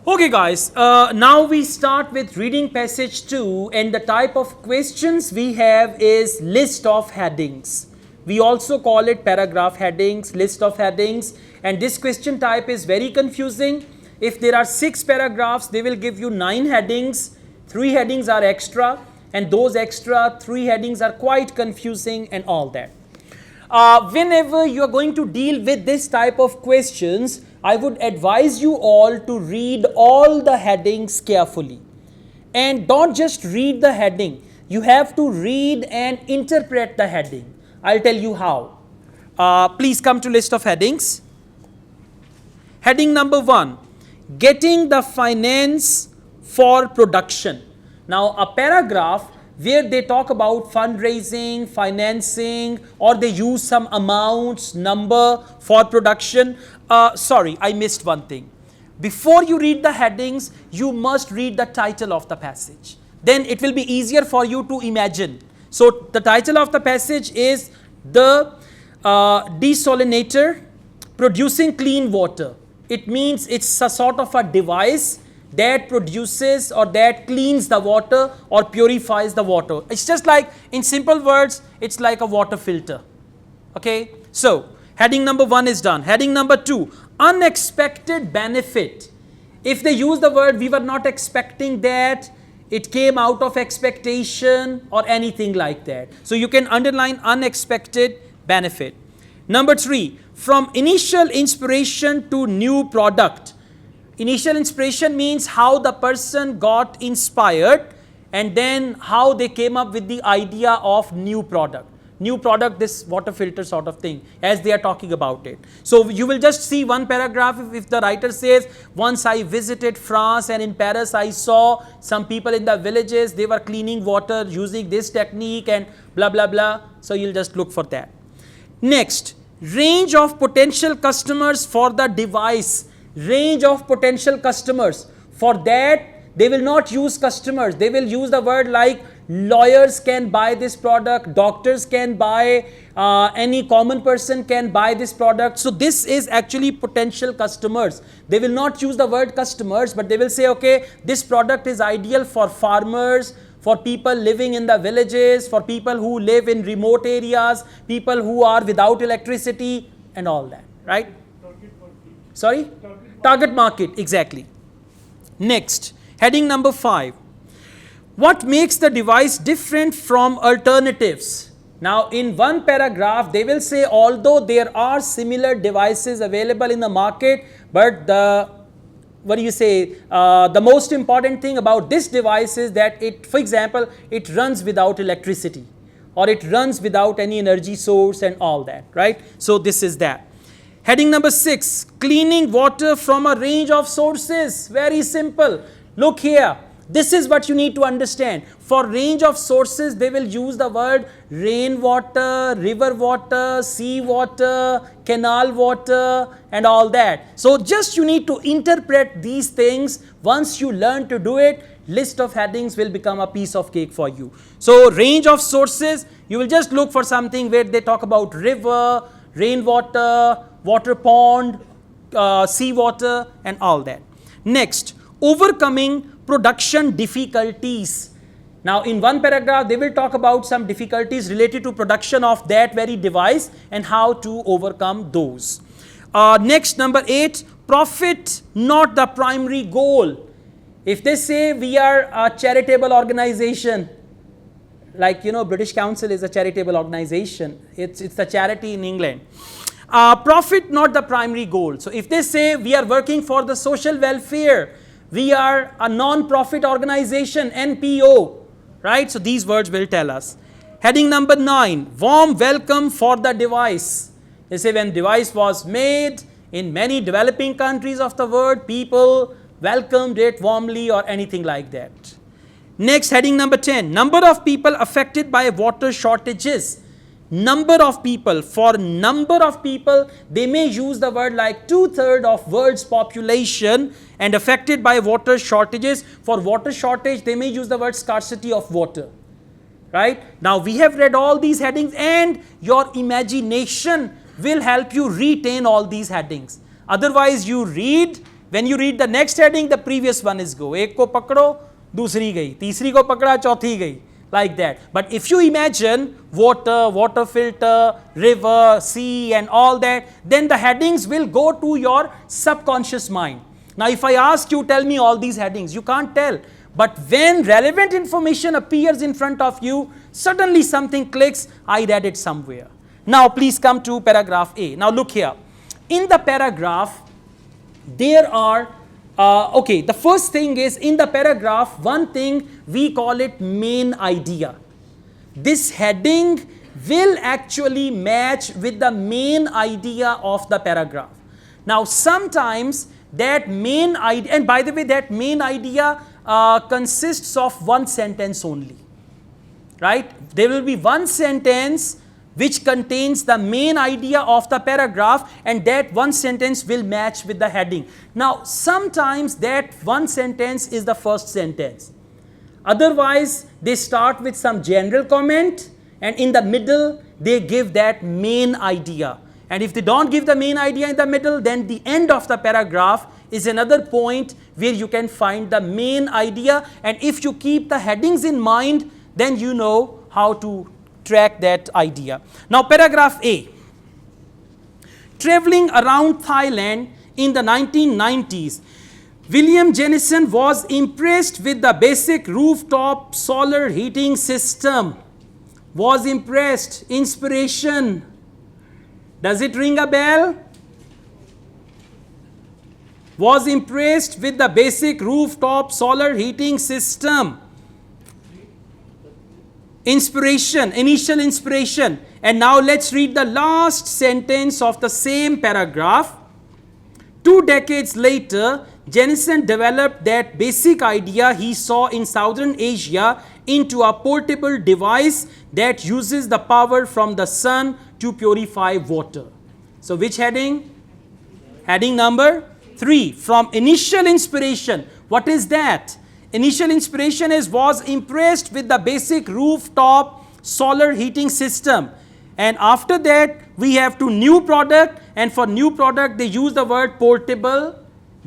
Okay guys, now we start with reading passage 2, and the type of questions we have is list of headings. We also call it paragraph headings, list of headings, and this question type is very confusing. If there are 6 paragraphs, they will give you 9 headings, 3 headings are extra, and those extra 3 headings are quite confusing and all that. Whenever you are going to deal with this type of questions, I would advise you all to read all the headings carefully. And don't just read the heading, you have to read and interpret the heading. I'll tell you how. Please come to list of headings. Heading number 1, getting the finance for production. Now a paragraph where they talk about fundraising, financing, or they use some amounts, number for production. Sorry, I missed one thing. Before you read the headings, you must read the title of the passage. Then it will be easier for you to imagine. So the title of the passage is the desalinator producing clean water. It means it's a sort of a device that produces or that cleans the water or purifies the water. It's just like, in simple words, it's like a water filter. Okay, so heading number 1 is done. Heading number 2, unexpected benefit. If they use the word we were not expecting that, it came out of expectation or anything like that. So you can underline unexpected benefit. Number 3, from initial inspiration to new product. Initial inspiration means how the person got inspired and then how they came up with the idea of new product. New product, this water filter sort of thing, as they are talking about it. So you will just see one paragraph if the writer says, once I visited France and in Paris I saw some people in the villages, they were cleaning water using this technique and blah blah blah. So you'll just look for that. Next, range of potential customers for the device. Range of potential customers. For that, they will not use customers. They will use the word like lawyers can buy this product, doctors can buy, any common person can buy this product. So this is actually potential customers. They will not use the word customers, but they will say, okay, this product is ideal for farmers, for people living in the villages, for people who live in remote areas, people who are without electricity and all that, right? Sorry? Target market, exactly. Next, heading number 5. What makes the device different from alternatives? Now, in one paragraph, they will say, although there are similar devices available in the market, but the most important thing about this device is that it, for example, it runs without electricity or it runs without any energy source and all that, right? So this is that. Heading number 6, cleaning water from a range of sources. Very simple. Look here. This is what you need to understand. For range of sources, they will use the word rainwater, river water, sea water, canal water and all that. So just you need to interpret these things. Once you learn to do it, list of headings will become a piece of cake for you. So range of sources, you will just look for something where they talk about river, rainwater, water pond, sea water and all that. Next, overcoming production difficulties. Now in one paragraph they will talk about some difficulties related to production of that very device and how to overcome those. Next, number 8, profit not the primary goal. If they say we are a charitable organization, like British Council is a charitable organization, it's a charity in England. Profit not the primary goal. So if they say we are working for the social welfare, we are a non-profit organization, NPO, right? So these words will tell us. Heading number 9, warm welcome for the device. They say when device was made in many developing countries of the world, people welcomed it warmly or anything like that. Next, heading number 10, number of people affected by water shortages. Number of people. For number of people, they may use the word like 2/3 of world's population and affected by water shortages. For water shortage, they may use the word scarcity of water. Right? Now, we have read all these headings and your imagination will help you retain all these headings. Otherwise, you read When you read the next heading, the previous one is go. एक को पकड़ो, दूसरी गई, तीसरी को पकड़ा, चौथी गई, like that. But if you imagine water, water filter, river, sea and all that, then the headings will go to your subconscious mind. Now if I ask you, tell me all these headings, you can't tell. But when relevant information appears in front of you, suddenly something clicks, I read it somewhere. Now please come to paragraph A. Now look here. In the paragraph, there are, okay, the first thing is in the paragraph, one thing we call it main idea. This heading will actually match with the main idea of the paragraph. Now sometimes that main idea, and by the way, that main idea consists of one sentence only, right? There will be one sentence which contains the main idea of the paragraph, and that one sentence will match with the heading. Now sometimes that one sentence is the first sentence. Otherwise they start with some general comment, and in the middle they give that main idea. And if they don't give the main idea in the middle, then the end of the paragraph is another point where you can find the main idea. And if you keep the headings in mind, then you know how to track that idea. Now paragraph A. Traveling around Thailand in the 1990s, William Jennison was impressed with the basic rooftop solar heating system. Was impressed, inspiration. Does it ring a bell? Was impressed with the basic rooftop solar heating system. Inspiration, initial inspiration. And now let's read the last sentence of the same paragraph. 2 decades later, Jennison developed that basic idea he saw in Southern Asia into a portable device that uses the power from the sun to purify water. So which heading? Heading number 3. From initial inspiration. What is that? Initial inspiration is was impressed with the basic rooftop solar heating system. And after that we have to new product, and for new product they use the word portable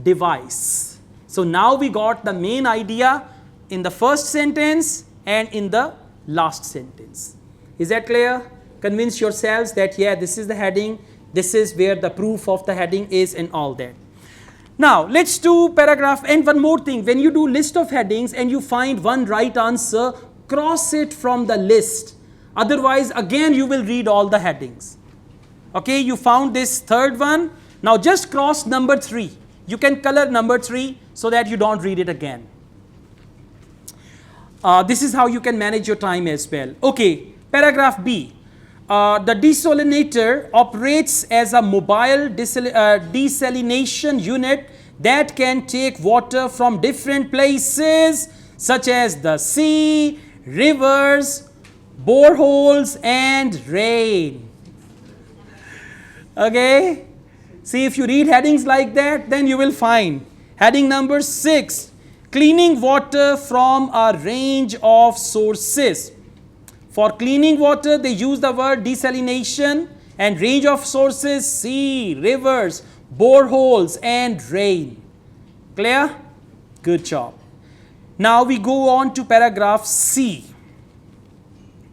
device. So now we got the main idea in the first sentence and in the last sentence. Is that clear? Convince yourselves that yeah, this is the heading, this is where the proof of the heading is and all that. Now let's do paragraph. And one more thing, when you do list of headings and you find one right answer, cross it from the list. Otherwise again you will read all the headings. Okay, you found this third one. Now just cross number 3. You can color number 3 so that you don't read it again. This is how you can manage your time as well. Okay, paragraph B. The desalinator operates as a mobile desalination unit that can take water from different places such as the sea, rivers, boreholes and rain. Okay. See, if you read headings like that, then you will find. Heading number 6. Cleaning water from a range of sources. For cleaning water, they use the word desalination, and range of sources, sea, rivers, boreholes and rain. Clear? Good job. Now we go on to paragraph C.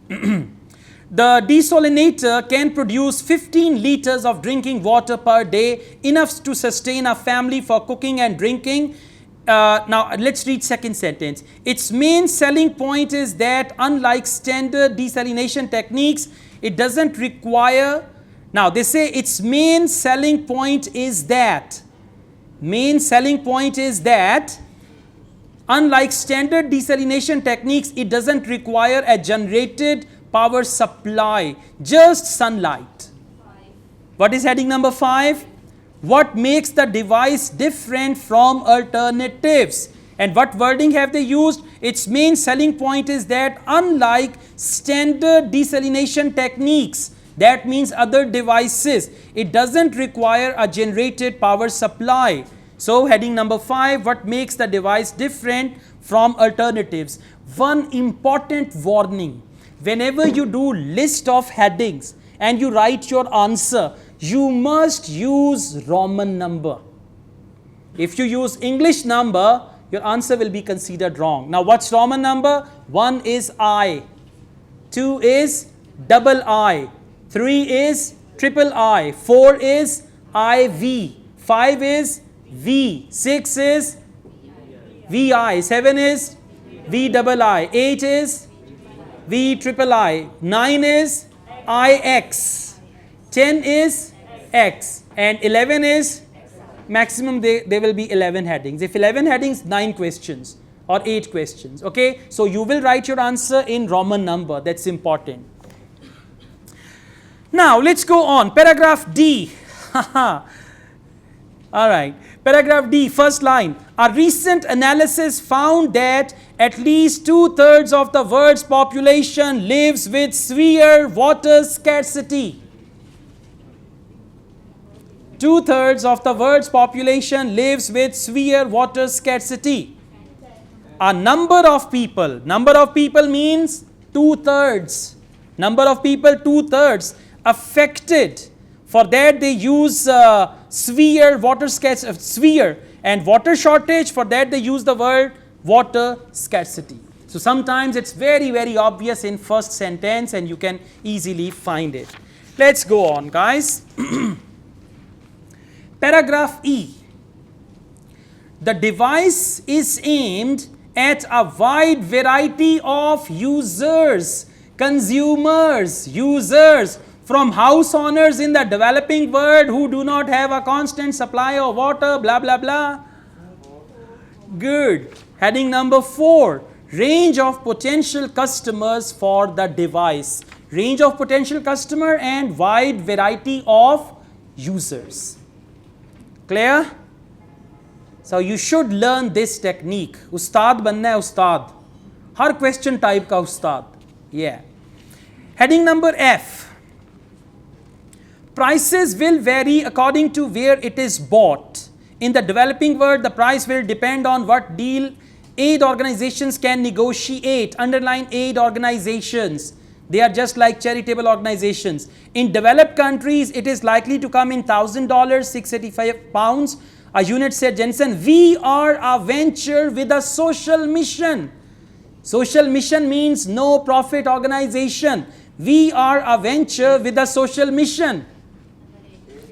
The desalinator can produce 15 liters of drinking water per day, enough to sustain a family for cooking and drinking. Now let's read second sentence. Its main selling point is that unlike standard desalination techniques, it doesn't require, now they say its main selling point is that, unlike standard desalination techniques, it doesn't require a generated power supply, just sunlight. 5. What is heading number 5? What makes the device different from alternatives? And what wording have they used? Its main selling point is that unlike standard desalination techniques, that means other devices, it doesn't require a generated power supply. So heading number 5, what makes the device different from alternatives? One important warning. Whenever you do list of headings and you write your answer, you must use Roman number. If you use English number, your answer will be considered wrong. Now what's Roman number? 1 is I, 2 is double I, 3 is triple I, 4 is IV, 5 is V, 6 is VI, 7 is V double I, 8 is V triple I, 9 is IX, 10 is X, and 11 is maximum. There will be 11 headings. If 11 headings, 9 questions or 8 questions. Okay, so you will write your answer in Roman number. That's important. Now let's go on. Paragraph D. All right. Paragraph D, first line. A recent analysis found that at least 2/3 of the world's population lives with severe water scarcity. 2/3 of the world's population lives with severe water scarcity. A number of people means 2/3. Number of people 2/3 affected. For that they use severe water scarcity, severe and water shortage. For that they use the word water scarcity. So sometimes it's very, very obvious in first sentence and you can easily find it. Let's go on, guys. Paragraph E. The device is aimed at a wide variety of users, consumers, users, from house owners in the developing world who do not have a constant supply of water, blah, blah, blah. Good. Heading number 4, range of potential customers for the device. Range of potential customer and wide variety of users. Clear? So you should learn this technique. Ustad banna hai ustad. Har question type ka ustad. Yeah. Heading number F. Prices will vary according to where it is bought. In the developing world, the price will depend on what deal aid organizations can negotiate. Underline aid organizations. They are just like charitable organizations. In developed countries, it is likely to come in $1,000, 685 pounds. A unit, said Jensen. We are a venture with a social mission. Social mission means no profit organization. We are a venture with a social mission.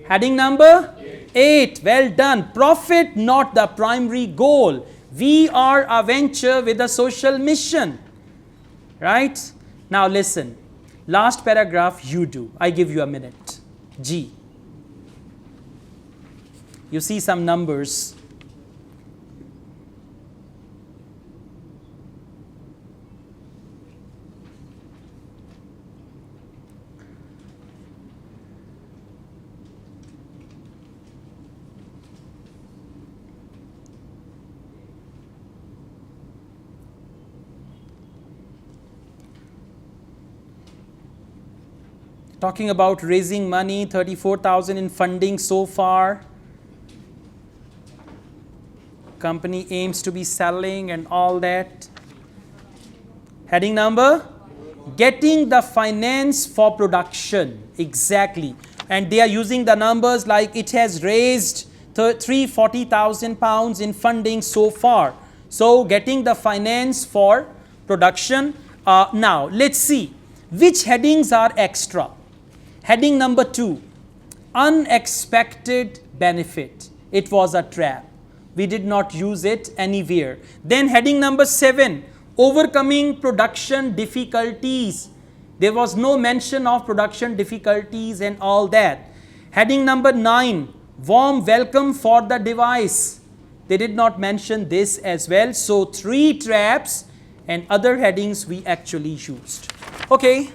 Heading number 8. Well done. Profit not the primary goal. We are a venture with a social mission. Right? Now listen. Last paragraph you do. I give you a minute. G. You see some numbers. Talking about raising money, 34,000 in funding so far. Company aims to be selling and all that. Heading number? Getting the finance for production. Exactly. And they are using the numbers like it has raised 340,000 pounds in funding so far. So getting the finance for production. Now let's see which headings are extra. Heading number 2, unexpected benefit. It was a trap. We did not use it anywhere. Then heading number 7, overcoming production difficulties. There was no mention of production difficulties and all that. Heading number 9, warm welcome for the device. They did not mention this as well. So 3 traps and other headings we actually used. Okay.